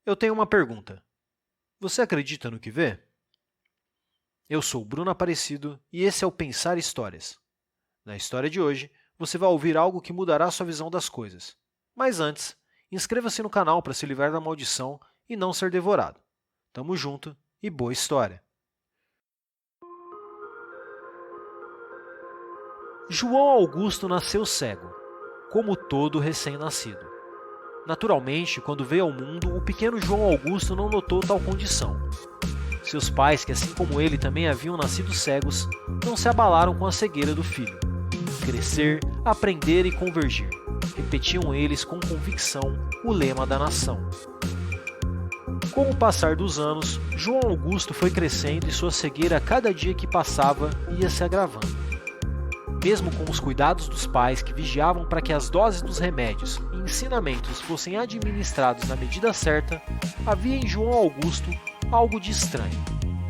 Eu tenho uma pergunta. Você acredita no que vê? Eu sou Bruno Aparecido e esse é o Pensar Histórias. Na história de hoje, você vai ouvir algo que mudará sua visão das coisas. Mas antes, inscreva-se no canal para se livrar da maldição e não ser devorado. Tamo junto e boa história! João Augusto nasceu cego, como todo recém-nascido. Naturalmente, quando veio ao mundo, o pequeno João Augusto não notou tal condição. Seus pais, que assim como ele também haviam nascido cegos, não se abalaram com a cegueira do filho. Crescer, aprender e convergir. Repetiam eles com convicção o lema da nação. Com o passar dos anos, João Augusto foi crescendo e sua cegueira a cada dia que passava ia se agravando. Mesmo com os cuidados dos pais que vigiavam para que as doses dos remédios e ensinamentos fossem administrados na medida certa, havia em João Augusto algo de estranho.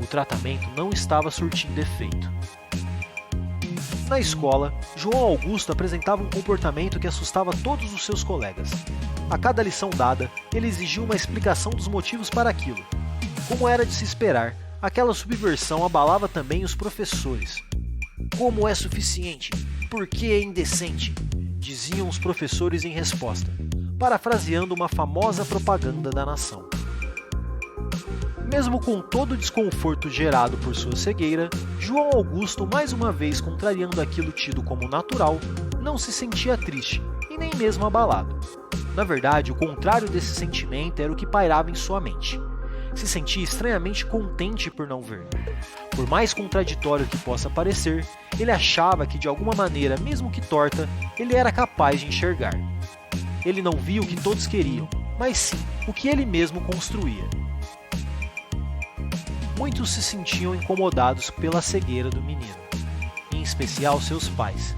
O tratamento não estava surtindo efeito. Na escola, João Augusto apresentava um comportamento que assustava todos os seus colegas. A cada lição dada, ele exigia uma explicação dos motivos para aquilo. Como era de se esperar, aquela subversão abalava também os professores. Como é suficiente? Por que é indecente? Diziam os professores em resposta, parafraseando uma famosa propaganda da nação. Mesmo com todo o desconforto gerado por sua cegueira, João Augusto, mais uma vez contrariando aquilo tido como natural, não se sentia triste e nem mesmo abalado. Na verdade, o contrário desse sentimento era o que pairava em sua mente. Se sentia estranhamente contente por não ver. Por mais contraditório que possa parecer, ele achava que de alguma maneira, mesmo que torta, ele era capaz de enxergar. Ele não via o que todos queriam, mas sim o que ele mesmo construía. Muitos se sentiam incomodados pela cegueira do menino, em especial seus pais,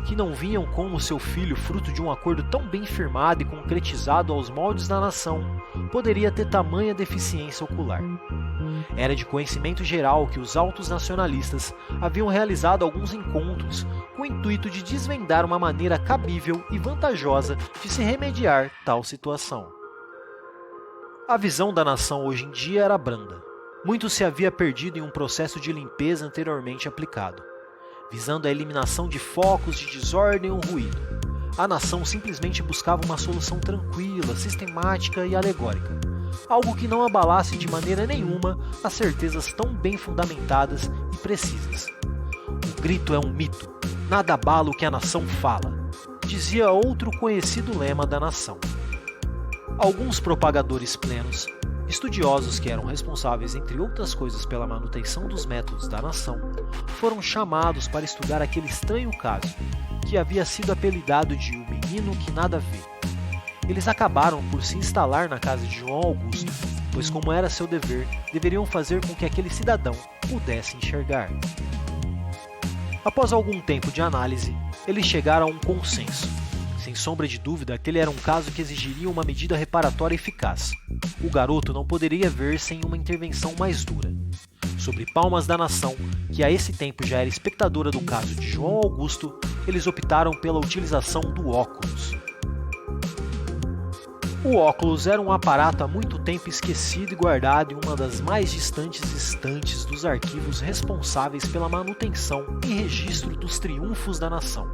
que não viam como seu filho, fruto de um acordo tão bem firmado e concretizado aos moldes da nação, poderia ter tamanha deficiência ocular. Era de conhecimento geral que os altos nacionalistas haviam realizado alguns encontros com o intuito de desvendar uma maneira cabível e vantajosa de se remediar tal situação. A visão da nação hoje em dia era branda. Muito se havia perdido em um processo de limpeza anteriormente aplicado, visando a eliminação de focos de desordem ou ruído. A nação simplesmente buscava uma solução tranquila, sistemática e alegórica, algo que não abalasse de maneira nenhuma as certezas tão bem fundamentadas e precisas. O grito é um mito, nada abala o que a nação fala, dizia outro conhecido lema da nação. Alguns propagadores plenos, estudiosos que eram responsáveis, entre outras coisas, pela manutenção dos métodos da nação, foram chamados para estudar aquele estranho caso, que havia sido apelidado de "o menino que nada vê". Eles acabaram por se instalar na casa de João Augusto, pois, como era seu dever, deveriam fazer com que aquele cidadão pudesse enxergar. Após algum tempo de análise, eles chegaram a um consenso. Sem sombra de dúvida, aquele era um caso que exigiria uma medida reparatória eficaz. O garoto não poderia ver sem uma intervenção mais dura. Sobre palmas da nação, que a esse tempo já era espectadora do caso de João Augusto, eles optaram pela utilização do óculos. O óculos era um aparato há muito tempo esquecido e guardado em uma das mais distantes estantes dos arquivos responsáveis pela manutenção e registro dos triunfos da nação.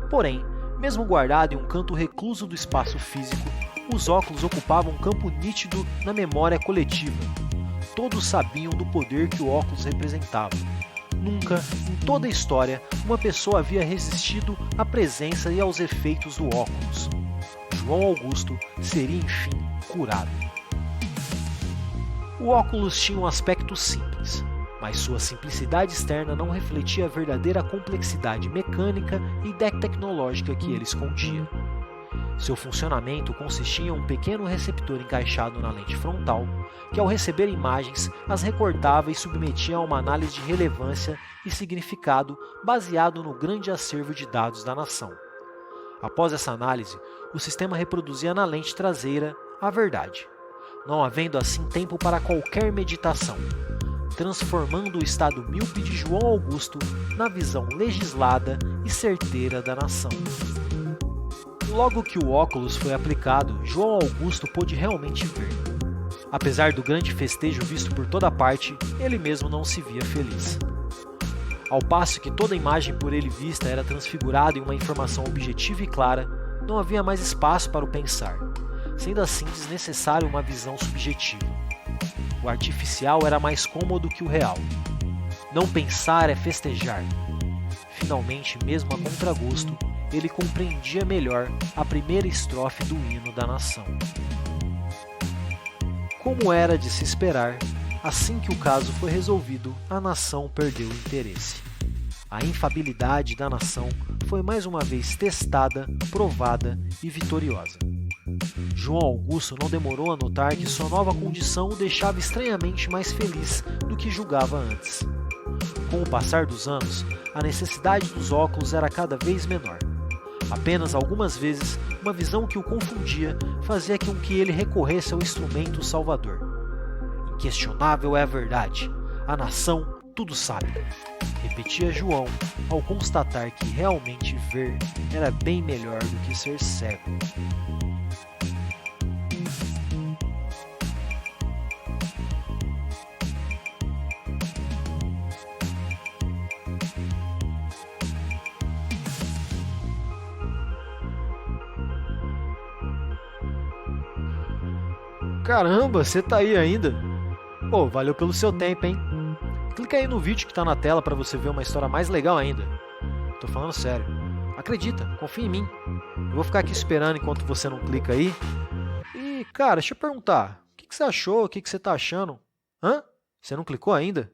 Porém, mesmo guardado em um canto recluso do espaço físico, os óculos ocupavam um campo nítido na memória coletiva. Todos sabiam do poder que o óculos representava. Nunca, em toda a história, uma pessoa havia resistido à presença e aos efeitos do óculos. João Augusto seria, enfim, curado. O óculos tinha um aspecto simples, mas sua simplicidade externa não refletia a verdadeira complexidade mecânica e tecnológica que ele escondia. Seu funcionamento consistia em um pequeno receptor encaixado na lente frontal, que ao receber imagens as recortava e submetia a uma análise de relevância e significado baseado no grande acervo de dados da nação. Após essa análise, o sistema reproduzia na lente traseira a verdade, não havendo assim tempo para qualquer meditação, transformando o estado míope de João Augusto na visão legislada e certeira da nação. Logo que o óculos foi aplicado, João Augusto pôde realmente ver. Apesar do grande festejo visto por toda parte, ele mesmo não se via feliz. Ao passo que toda a imagem por ele vista era transfigurada em uma informação objetiva e clara, não havia mais espaço para o pensar, sendo assim desnecessário uma visão subjetiva. O artificial era mais cômodo que o real. Não pensar é festejar. Finalmente, mesmo a contragosto, ele compreendia melhor a primeira estrofe do hino da nação. Como era de se esperar, assim que o caso foi resolvido, a nação perdeu o interesse. A infabilidade da nação foi mais uma vez testada, provada e vitoriosa. João Augusto não demorou a notar que sua nova condição o deixava estranhamente mais feliz do que julgava antes. Com o passar dos anos, a necessidade dos óculos era cada vez menor. Apenas algumas vezes, uma visão que o confundia fazia com que ele recorresse ao instrumento salvador. Inquestionável é a verdade. A nação tudo sabe, repetia João ao constatar que realmente ver era bem melhor do que ser cego. Caramba, você tá aí ainda? Pô, valeu pelo seu tempo, hein? Clica aí no vídeo que tá na tela para você ver uma história mais legal ainda. Tô falando sério. Acredita, confia em mim. Eu vou ficar aqui esperando enquanto você não clica aí. E, cara, deixa eu perguntar. O que você achou? O que você tá achando? Hã? Você não clicou ainda?